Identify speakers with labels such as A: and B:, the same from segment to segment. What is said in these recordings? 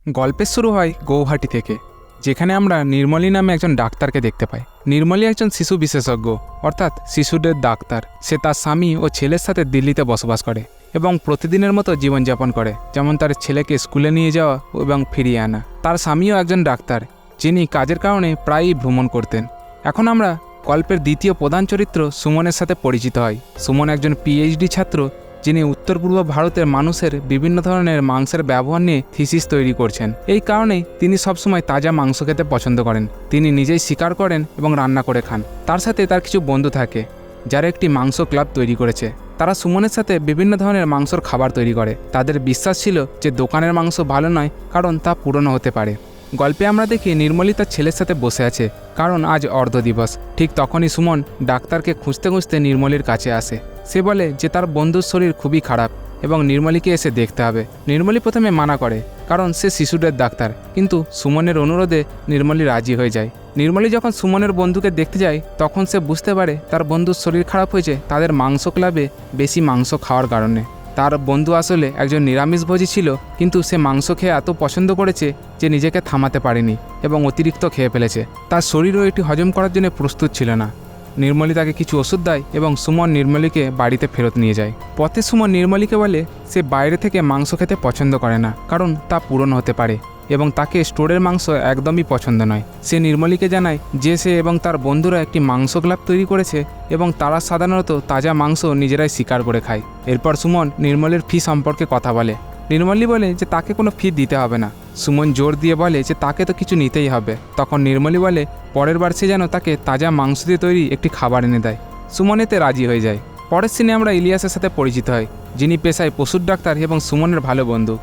A: গল্পের শুরু হয় গৌহাটি থেকে, যেখানে আমরা নির্মলী নামে একজন ডাক্তারকে দেখতে পাই। নির্মলী একজন শিশু বিশেষজ্ঞ, অর্থাৎ শিশুদের ডাক্তার। সে তার স্বামী ও ছেলের সাথে দিল্লিতে বসবাস করে এবং প্রতিদিনের মতো জীবনযাপন করে, যেমন তার ছেলেকে স্কুলে নিয়ে যাওয়া এবং ফিরিয়ে আনা। তার স্বামীও একজন ডাক্তার, যিনি কাজের কারণে প্রায়ই ভ্রমণ করতেন। এখন আমরা গল্পের দ্বিতীয় প্রধান চরিত্র সুমনের সাথে পরিচিত হয়। সুমন একজন পিএইচডি ছাত্র, যিনি উত্তর পূর্ব ভারতের মানুষের বিভিন্ন ধরনের মাংসের ব্যবহার নিয়ে থিসিস তৈরি করছেন। এই কারণেই তিনি সবসময় তাজা মাংস খেতে পছন্দ করেন। তিনি নিজেই শিকার করেন এবং রান্না করে খান। তার সাথে তার কিছু বন্ধু থাকে, যারা একটি মাংস ক্লাব তৈরি করেছে। তারা সুমনের সাথে বিভিন্ন ধরনের মাংসর খাবার তৈরি করে। তাদের বিশ্বাস ছিল যে দোকানের মাংস ভালো নয়, কারণ তা পুরনো হতে পারে। গল্পে আমরা দেখি নির্মলী তার ছেলের সাথে বসে আছে, কারণ আজ অর্ধ দিবস। ঠিক তখনই সুমন ডাক্তারকে খুঁজতে খুঁজতে নির্মলীর কাছে আসে। সে বলে যে তার বন্ধুর শরীর খুবই খারাপ এবং নির্মলীকে এসে দেখতে হবে। নির্মলী প্রথমে মানা করে, কারণ সে শিশুদের ডাক্তার, কিন্তু সুমনের অনুরোধে নির্মলী রাজি হয়ে যায়। নির্মলী যখন সুমনের বন্ধুকে দেখতে যায়, তখন সে বুঝতে পারে তার বন্ধুর শরীর খারাপ হয়েছে তাদের মাংস ক্লাবে বেশি মাংস খাওয়ার কারণে। তার বন্ধু আসলে একজন নিরামিষভোজী ছিল, কিন্তু সে মাংস খেয়ে এত পছন্দ করেছে যে নিজেকে থামাতে পারেনি এবং অতিরিক্ত খেয়ে ফেলেছে। তার শরীরও এটি হজম করার জন্য প্রস্তুত ছিল না। নির্মলী তাকে কিছু ওষুধ দেয় এবং সুমন নির্মলীকে বাড়িতে ফেরত নিয়ে যায়। পথে সুমন নির্মলীকে বলে সে বাইরে থেকে মাংস খেতে পছন্দ করে না, কারণ তা পুরনো হতে পারে এবং তাকে স্টোরের মাংস একদমই পছন্দ নয়। সে নির্মলীকে জানায় যে সে এবং তার বন্ধুরা একটি মাংস ক্লাব তৈরি করেছে এবং তারা সাধারণত তাজা মাংস নিজেরাই শিকার করে খায়। এরপর সুমন নির্মলীর ফি সম্পর্কে কথা বলে। নির্মলী বলে যে তাকে কোনো ফি দিতে হবে না। সুমন জোর দিয়ে বলে যে তাকে তো কিছু নিতেই হবে। তখন নির্মলী বলে পরের বার সে যেন তাকে তাজা মাংস দিয়ে তৈরি একটি খাবার এনে দেয়। সুমন এতে রাজি হয়ে যায়। পরের সিনে আমরা ইলিয়াসের সাথে পরিচিত হই, যিনি পেশায় পশুর ডাক্তার এবং সুমনের ভালো বন্ধু।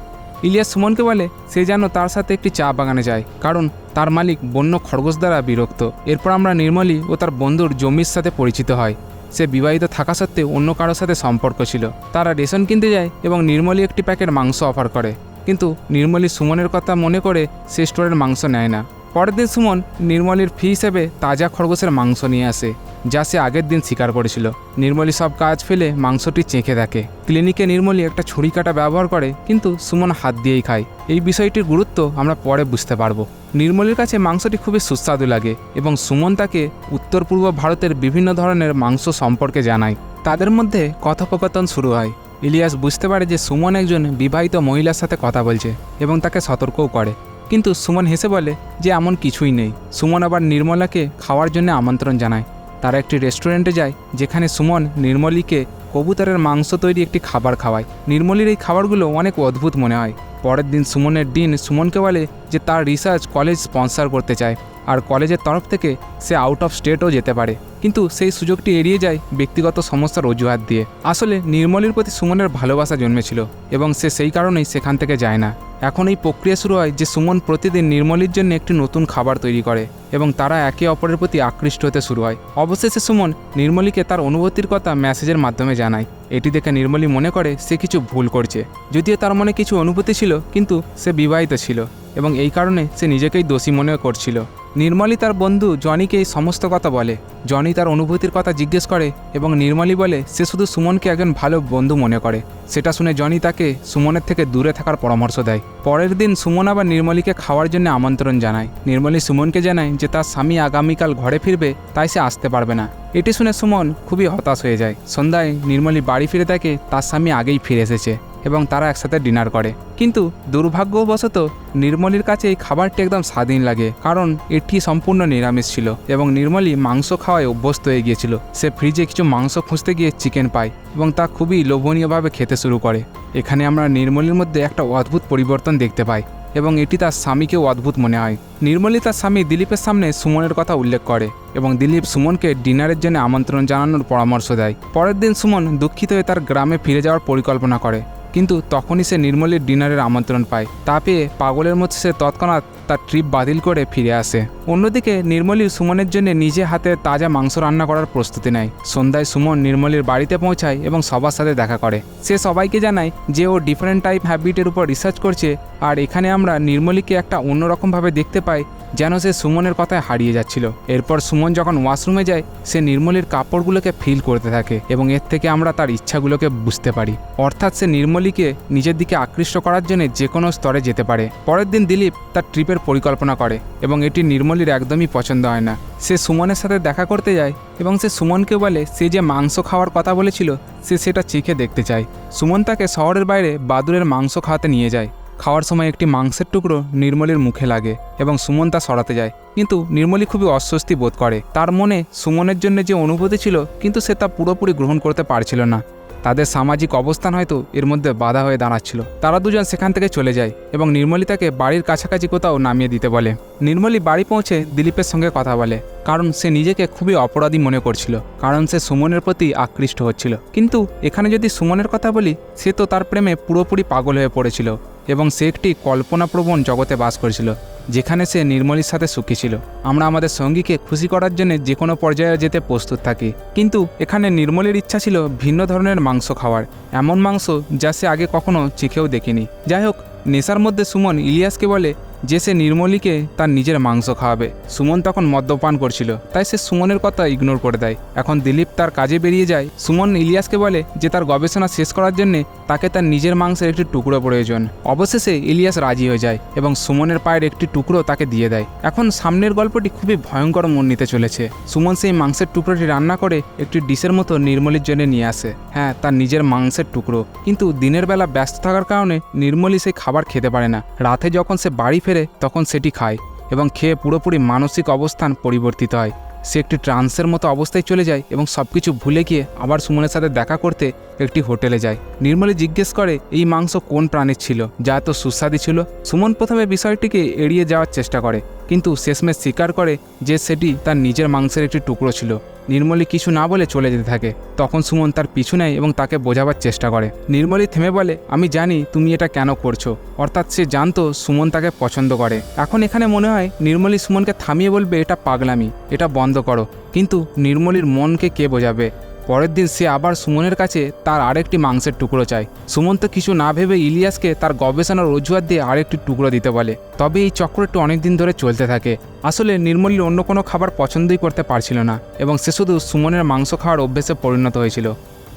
A: ইলিয়াস সুমনকে বলে সে যেন তার সাথে একটি চা বাগানে যায়, কারণ তার মালিক বন্য খরগোশ দ্বারা বিরক্ত। এরপর আমরা নির্মলী ও তার বন্ধুর জমির সাথে পরিচিত হয়। সে বিবাহিত থাকা সত্ত্বেও অন্য কারোর সাথে সম্পর্ক ছিল। তারা রেশন কিনতে যায় এবং নির্মলী একটি প্যাকেট মাংস অফার করে, কিন্তু নির্মলী সুমনের কথা মনে করে সে স্টোরের মাংস নেয় না। পরের দিন সুমন নির্মলীর ফি হিসেবে তাজা খরগোশের মাংস নিয়ে আসে, যা সে আগের দিন শিকার করেছিল। নির্মলী সব কাজ ফেলে মাংসটি চেখে দেখে। ক্লিনিকে নির্মলী একটা ছুরি কাটা ব্যবহার করে, কিন্তু সুমন হাত দিয়েই খায়। এই বিষয়টির গুরুত্ব আমরা পরে বুঝতে পারবো। নির্মলীর কাছে মাংসটি খুবই সুস্বাদু লাগে এবং সুমন তাকে উত্তর পূর্ব ভারতের বিভিন্ন ধরনের মাংস সম্পর্কে জানায়। তাদের মধ্যে কথোপকথন শুরু হয়। ইলিয়াস বুঝতে পারে যে সুমন একজন বিবাহিত মহিলার সাথে কথা বলছে এবং তাকে সতর্কও করে, কিন্তু সুমন হেসে বলে যে এমন কিছুই নেই। সুমন আবার নির্মলাকে খাওয়ার জন্য আমন্ত্রণ জানায়। তারা একটি রেস্টুরেন্টে যায়, যেখানে সুমন নির্মলীকে কবুতরের মাংস তৈরি একটি খাবার খাওয়ায়। নির্মলীর এই খাবারগুলো অনেক অদ্ভুত মনে হয়। পরের দিন সুমনের ডিন সুমনকে বলে যে তার রিসার্চ কলেজ স্পন্সর করতে চায়, আর কলেজের তরফ থেকে সে আউট অফ স্টেটও যেতে পারে, কিন্তু সেই সুযোগটি এড়িয়ে যায় ব্যক্তিগত সমস্যার অজুহাত দিয়ে। আসলে নির্মলীর প্রতি সুমনের ভালোবাসা জন্মেছিল এবং সে সেই কারণেই সেখান থেকে যায় না। এখন এই প্রক্রিয়া শুরু হয় যে সুমন প্রতিদিন নির্মলীর জন্য একটি নতুন খাবার তৈরি করে এবং তারা একে অপরের প্রতি আকৃষ্ট হতে শুরু হয়। অবশেষে সুমন নির্মলীকে তার অনুভূতির কথা মেসেজের মাধ্যমে জানায়। এটি দেখে নির্মলী মনে করে সে কিছু ভুল করছে, যদিও তার মনে কিছু অনুভূতি ছিল, কিন্তু সে বিবাহিত ছিল এবং এই কারণে সে নিজেকেই দোষী মনে করছিল। নির্মলী তার বন্ধু জনিকে এই সমস্ত কথা বলে। জনি তার অনুভূতির কথা জিজ্ঞেস করে এবং নির্মলী বলে সে শুধু সুমনকে একজন ভালো বন্ধু মনে করে। সেটা শুনে জনি তাকে সুমনের থেকে দূরে থাকার পরামর্শ দেয়। পরের দিন সুমন আবার নির্মলীকে খাওয়ার জন্য আমন্ত্রণ জানায়। নির্মলী সুমনকে জানায় যে তার স্বামী আগামীকাল ঘরে ফিরবে, তাই সে আসতে পারবে না। এটি শুনে সুমন খুবই হতাশ হয়ে যায়। সন্ধ্যায় নির্মলী বাড়ি ফিরে দেখে তার স্বামী আগেই ফিরে এসেছে এবং তারা একসাথে ডিনার করে। কিন্তু দুর্ভাগ্যবশত নির্মলীর কাছে এই খাবারটি একদম স্বাধীন লাগে, কারণ এটি সম্পূর্ণ নিরামিষ ছিল এবং নির্মলী মাংস খাওয়ায় অভ্যস্ত হয়ে গিয়েছিল। সে ফ্রিজে কিছু মাংস খুঁজতে গিয়ে চিকেন পায় এবং তা খুবই লোভনীয়ভাবে খেতে শুরু করে। এখানে আমরা নির্মলীর মধ্যে একটা অদ্ভুত পরিবর্তন দেখতে পাই এবং এটি তার স্বামীকেও অদ্ভুত মনে হয়। নির্মলী তার স্বামী দিলীপের সামনে সুমনের কথা উল্লেখ করে এবং দিলীপ সুমনকে ডিনারের জন্য আমন্ত্রণ জানানোর পরামর্শ দেয়। পরের দিন সুমন দুঃখিত হয়ে তার গ্রামে ফিরে যাওয়ার পরিকল্পনা করে, কিন্তু তখনই সে নির্মলীর ডিনারের আমন্ত্রণ পায়। তা পেয়ে পাগলের মতো সে তৎক্ষণাৎ তার ট্রিপ বাতিল করে ফিরে আসে। অন্যদিকে নির্মলী সুমনের জন্য নিজে হাতে তাজা মাংস রান্না করার প্রস্তুতি নেয়। সন্ধ্যায় সুমন নির্মলীর বাড়িতে পৌঁছায় এবং সবার সাথে দেখা করে। সে সবাইকে জানায় যে ও ডিফারেন্ট টাইপ হ্যাবিটের উপর রিসার্চ করছে, আর এখানে আমরা নির্মলীকে একটা অন্যরকমভাবে দেখতে পাই, যেন সে সুমনের কথায় হারিয়ে যাচ্ছিল। এরপর সুমন যখন ওয়াশরুমে যায়, সে নির্মলীর কাপড়গুলোকে ফিল করতে থাকে এবং এর থেকে আমরা তার ইচ্ছাগুলোকে বুঝতে পারি। অর্থাৎ সে নির্মলী নির্মলীকে নিজের দিকে আকৃষ্ট করার জন্য যে কোনো স্তরে যেতে পারে। পরের দিন দিলীপ তার ট্রিপের পরিকল্পনা করে এবং এটি নির্মলীর একদমই পছন্দ হয় না। সে সুমনের সাথে দেখা করতে যায় এবং সে সুমনকে বলে সে যে মাংস খাওয়ার কথা বলেছিল সে সেটা চেখে দেখতে চায়। সুমন তাকে শহরের বাইরে বাদুড়ের মাংস খাওয়াতে নিয়ে যায়। খাওয়ার সময় একটি মাংসের টুকরো নির্মলীর মুখে লাগে এবং সুমন তা সরাতে যায়, কিন্তু নির্মলী খুবই অস্বস্তি বোধ করে। তার মনে সুমনের জন্য যে অনুভূতি ছিল কিন্তু সে তা পুরোপুরি গ্রহণ করতে পারছিল না। তাদের সামাজিক অবস্থান হয়তো এর মধ্যে বাধা হয়ে দাঁড়াচ্ছিল। তারা দুজন সেখান থেকে চলে যায় এবং নির্মলী তাকে বাড়ির কাছাকাছি কোথাও নামিয়ে দিতে বলে। নির্মলী বাড়ি পৌঁছে দিলীপের সঙ্গে কথা বলে, কারণ সে নিজেকে খুবই অপরাধী মনে করছিল, কারণ সে সুমনের প্রতি আকৃষ্ট হচ্ছিল। কিন্তু এখানে যদি সুমনের কথা বলি, সে তো তার প্রেমে পুরোপুরি পাগল হয়ে পড়েছিল এবং সে একটি কল্পনাপ্রবণ জগতে বাস করেছিল যেখানে সে নির্মলীর সাথে সুখী ছিল। আমরা আমাদের সঙ্গীকে খুশি করার জন্য যে কোনো পর্যায়ে যেতে প্রস্তুত থাকি, কিন্তু এখানে নির্মলীর ইচ্ছা ছিল ভিন্ন ধরনের মাংস খাওয়ার, এমন মাংস যা সে আগে কখনো চেখেও দেখেনি। যাই হোক, নেশার মধ্যে সুমন ইলিয়াসকে বলে যে সে নির্মলীকে তার নিজের মাংস খাওয়াবে। সুমন তখন মদ্যপান করছিল, তাই সে সুমনের কথা ইগনোর করে দেয়। এখন দিলীপ তার কাজে বেরিয়ে যায়। সুমন ইলিয়াসকে বলে যে তার গবেষণা শেষ করার জন্য তাকে তার নিজের মাংসের একটি টুকরো প্রয়োজন। অবশেষে ইলিয়াস রাজি হয়ে যায় এবং সুমনের পায়ের একটি টুকরো তাকে দিয়ে দেয়। এখন সামনের গল্পটি খুবই ভয়ঙ্কর মোড় নিতে চলেছে। সুমন সেই মাংসের টুকরোটি রান্না করে একটি ডিশের মতো নির্মলীর জন্য নিয়ে আসে। হ্যাঁ, তার নিজের মাংসের টুকরো, কিন্তু দিনের বেলা ব্যস্ত থাকার কারণে নির্মলী সেই খাবার খেতে পারে না। রাতে যখন সে বাড়ি ফেরে তখন সেটি খায় এবং খেয়ে পুরোপুরি মানসিক অবস্থান পরিবর্তিত হয়। সে একটি ট্রান্সের মতো অবস্থায় চলে যায় এবং সবকিছু ভুলে গিয়ে আবার সুমনের সাথে দেখা করতে একটি হোটেলে যায়। নির্মলী জিজ্ঞেস করে এই মাংস কোন প্রাণীর ছিল যা এত সুস্বাদু ছিল। সুমন প্রথমে বিষয়টিকে এড়িয়ে যাওয়ার চেষ্টা করে, কিন্তু শেষমেশ স্বীকার করে যে সেটি তার নিজের মাংসের একটি টুকরো ছিল। নির্মলী কিছু না বলে চলে যেতে থাকে। তখন সুমন তার পিছু নেয় এবং তাকে বোঝাবার চেষ্টা করে। নির্মলী থেমে বলে, আমি জানি তুমি এটা কেন করছো। অর্থাৎ সে জানতো সুমন তাকে পছন্দ করে। এখন এখানে মনে হয় নির্মলী সুমনকে থামিয়ে বলবে এটা পাগলামি, এটা বন্ধ করো, কিন্তু নির্মলীর মনকে কে বোঝাবে। পরের দিন সে আবার সুমনের কাছে তার আরেকটি মাংসের টুকরো চায়। সুমন তো কিছু না ভেবে ইলিয়াসকে তার গবেষণার অজুহাত দিয়ে আরেকটি টুকরো দিতে বলে। তবে এই চক্রটি অনেকদিন ধরে চলতে থাকে। আসলে নির্মলীর অন্য কোনো খাবার পছন্দই করতে পারছিল না এবং সে শুধু সুমনের মাংস খাওয়ার অভ্যেসে পরিণত হয়েছিল।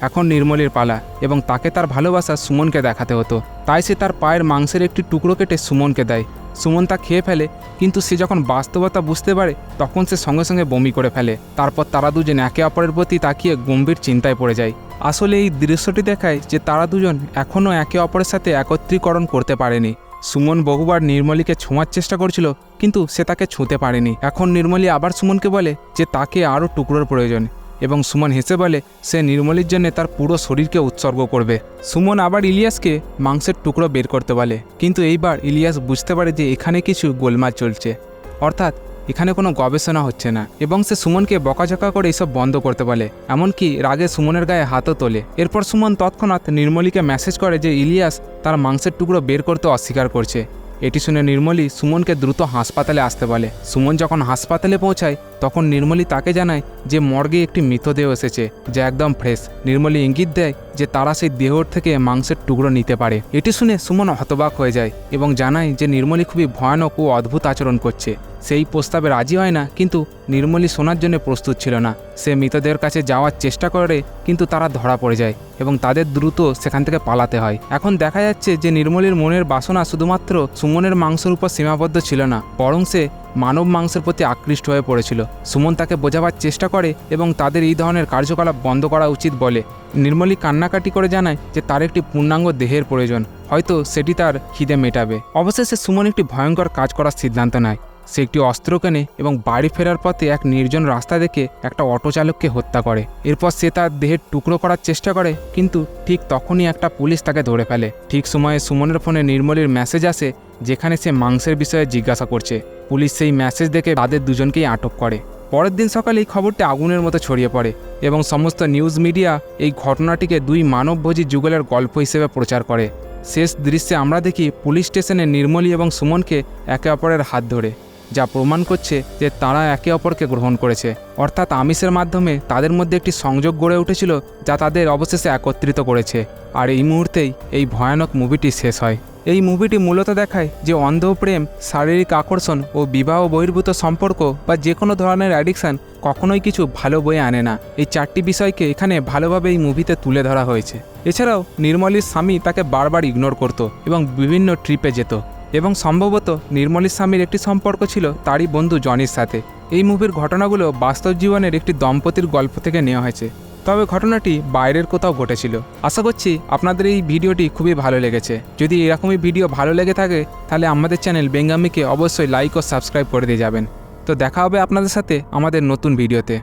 A: এখন নির্মলীর পালা এবং তাকে তার ভালোবাসা সুমনকে দেখাতে হতো। তাই সে তার পায়ের মাংসের একটি টুকরো কেটে সুমনকে দেয়। সুমন তা খেয়ে ফেলে, কিন্তু সে যখন বাস্তবতা বুঝতে পারে তখন সে সঙ্গে সঙ্গে বমি করে ফেলে। তারপর তারা দুজন একে অপরের প্রতি তাকিয়ে গম্ভীর চিন্তায় পড়ে যায়। আসলে এই দৃশ্যটি দেখায় যে তারা দুজন এখনও একে অপরের সাথে একত্রীকরণ করতে পারেনি। সুমন বহুবার নির্মলীকে ছোঁয়ার চেষ্টা করছিল, কিন্তু সে তাকে ছুঁতে পারেনি। এখন নির্মলী আবার সুমনকে বলে যে তাকে আরও টুকরোর প্রয়োজন এবং সুমন হেসে বলে সে নির্মলীর জন্য তার পুরো শরীরকে উৎসর্গ করবে। সুমন আবার ইলিয়াসকে মাংসের টুকরো বের করতে বলে, কিন্তু এইবার ইলিয়াস বুঝতে পারে যে এখানে কিছু গোলমাল চলছে, অর্থাৎ এখানে কোনো গবেষণা হচ্ছে না, এবং সে সুমনকে বকাঝকা করে এসব বন্ধ করতে বলে। এমনকি রাগে সুমনের গায়ে হাতও তোলে। এরপর সুমন তৎক্ষণাৎ নির্মলীকে মেসেজ করে যে ইলিয়াস তার মাংসের টুকরো বের করতে অস্বীকার করছে। এটি শুনে নির্মলী সুমনকে দ্রুত হাসপাতালে আসতে বলে। সুমন যখন হাসপাতালে পৌঁছায় তখন নির্মলী তাকে জানায় যে মর্গে একটি মৃতদেহ এসেছে যা একদম ফ্রেশ। নির্মলী ইঙ্গিত দেয় যে তারা সেই দেহর থেকে মাংসের টুকরো নিতে পারে। এটি শুনে সুমন হতবাক হয়ে যায় এবং জানায় যে নির্মলী খুবই ভয়ানক ও অদ্ভুত আচরণ করছে। সেই প্রস্তাবে রাজি হয় না, কিন্তু নির্মলী শোনার জন্য প্রস্তুত ছিল না। সে মৃতদেহের কাছে যাওয়ার চেষ্টা করে, কিন্তু তারা ধরা পড়ে যায় এবং তাদের দ্রুত সেখান থেকে পালাতে হয়। এখন দেখা যাচ্ছে যে নির্মলীর মনের বাসনা শুধুমাত্র সুমনের মাংসের উপর সীমাবদ্ধ ছিল না, বরং সে মানব মাংসের প্রতি আকৃষ্ট হয়ে পড়েছিল। সুমন তাকে বোঝাবার চেষ্টা করে এবং তাদের এই ধরনের কার্যকলাপ বন্ধ করা উচিত বলে। নির্মলী কান্নাকাটি করে জানায় যে তার একটি পূর্ণাঙ্গ দেহের প্রয়োজন, হয়তো সেটি তার খিদে মেটাবে। অবশেষে সুমন একটি ভয়ঙ্কর কাজ করার সিদ্ধান্ত নেয়। সে একটি অস্ত্র কেনে এবং বাড়ি ফেরার পথে এক নির্জন রাস্তা দেখে একটা অটো চালককে হত্যা করে। এরপর সে তার দেহের টুকরো করার চেষ্টা করে, কিন্তু ঠিক তখনই একটা পুলিশ তাকে ধরে ফেলে। ঠিক সময়ে সুমনের ফোনে নির্মলীর মেসেজ আসে যেখানে সে মাংসের বিষয়ে জিজ্ঞাসা করছে। পুলিশ সেই মেসেজ দেখে তাদের দুজনকেই আটক করে। পরের দিন সকালে এই খবরটি আগুনের মতো ছড়িয়ে পড়ে এবং সমস্ত নিউজ মিডিয়া এই ঘটনাটিকে দুই মানবভোজী যুগলের গল্প হিসেবে প্রচার করে। শেষ দৃশ্যে আমরা দেখি পুলিশ স্টেশনে নির্মলী এবং সুমনকে একে অপরের হাত ধরে, যা প্রমাণ করছে যে তারা একে অপরকে গ্রহণ করেছে। অর্থাৎ আমিষের মাধ্যমে তাদের মধ্যে একটি সংযোগ গড়ে উঠেছিল যা তাদের অবশেষে একত্রিত করেছে। আর এই মুহূর্তেই এই ভয়ানক মুভিটি শেষ হয়। এই মুভিটি মূলত দেখায় যে অন্ধ প্রেম, শারীরিক আকর্ষণ ও বিবাহ বহির্ভূত সম্পর্ক বা যে কোনো ধরনের অ্যাডিকশান কখনোই কিছু ভালো বয়ে আনে না। এই 4টি বিষয়কে এখানে ভালোভাবে এই মুভিতে তুলে ধরা হয়েছে। এছাড়াও নির্মলীর স্বামী তাকে বারবার ইগনোর করত এবং বিভিন্ন ট্রিপে যেত, এবং সম্ভবত নির্মলীর স্বামীর একটি সম্পর্ক ছিল তারই বন্ধু জনির সাথে। এই মুভির ঘটনাগুলো বাস্তব জীবনের একটি দম্পতির গল্প থেকে নেওয়া হয়েছে, তবে ঘটনাটি বাইরের কোথাও ঘটেছিল। আশা করছি আপনাদের এই ভিডিওটি খুবই ভালো লেগেছে। যদি এরকমই ভিডিও ভালো লেগে থাকে তাহলে আমাদের চ্যানেল বেঙ্গামিকে অবশ্যই লাইক ও সাবস্ক্রাইব করে দিয়ে যাবেন। তো দেখা হবে আপনাদের সাথে আমাদের নতুন ভিডিওতে।